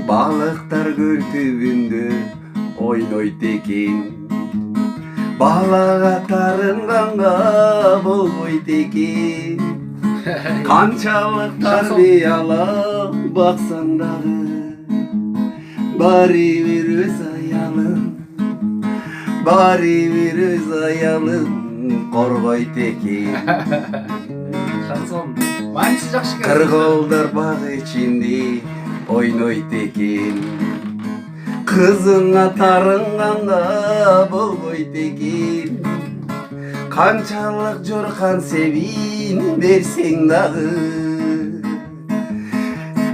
Balıklar göl түбүндө ойнойт экен. Балага тарынганга болбойт экен. Канчалык тарбиялап баксаң дагы баары бир өз аялың, баары бир өз аялың коргойт экен. Шансон манчы жакшы экен. Кыргылдар баг ичинде ойнойт экен. Кызыңа тарынганга болбойт экен. Канчалык жоркан себин берсең дагы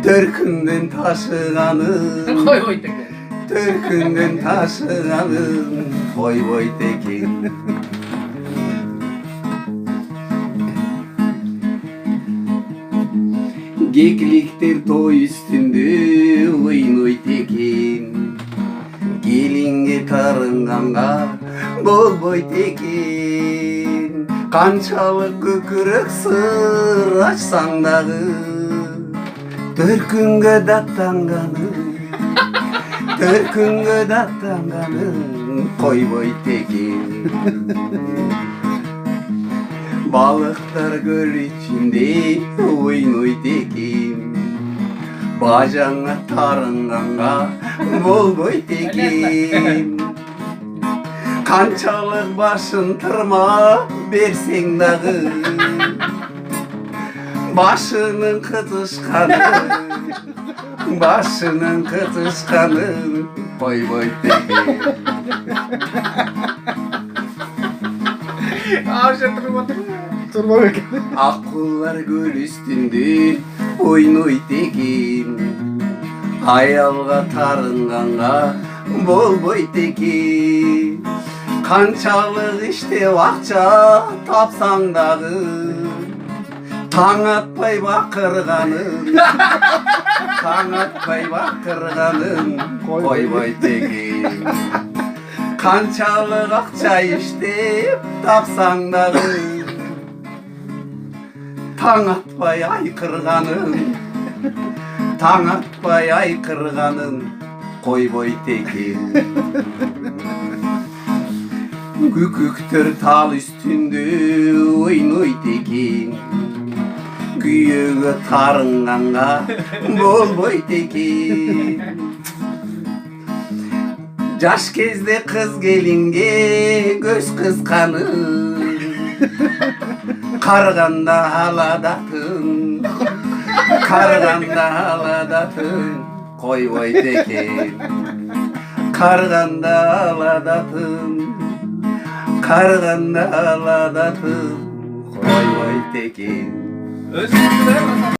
төркүндөн ташыганын, Койбойт экен. төркүндөн ташыганын койбойт экен. Кекиликтер той үстүндө ойнойт экен. Келинге тарынганга болбойт экен. Канчалык көкүрөк сыр ачсаң дагы төркүнгө даттанганын, төркүнгө даттанганын койбойт экен. Балыктар көл ичинде ойнойт экен. Бажаңа тарынганга болбойт экен. Канчалык башын тырмап берсең дагы башынын кытышканын, башынын кытышканын койбойт экен. Ошо турбап экен. Аккулар көл үстүндө ойнойт экен. Аялга тарынганга болбойт экен. Канчалык иштеп акча тапсаң дагы таң атпай бакырганын, таң атпай бакырганын койбойт экен. Канчалык акча иштеп тапсаң дагы таң атпай айкырганын, таң атпай айкырганын койбойт экен. Күкүктөр тал үстүндө ойнойт экен. Күйөөгө тарынганга болбойт экен. Жаш кезде кыз келинге көз кысканын, карганда аладатын, карганда аладатын койбойт экен. Карганда аладатын, карганда аладатын койбойт экен.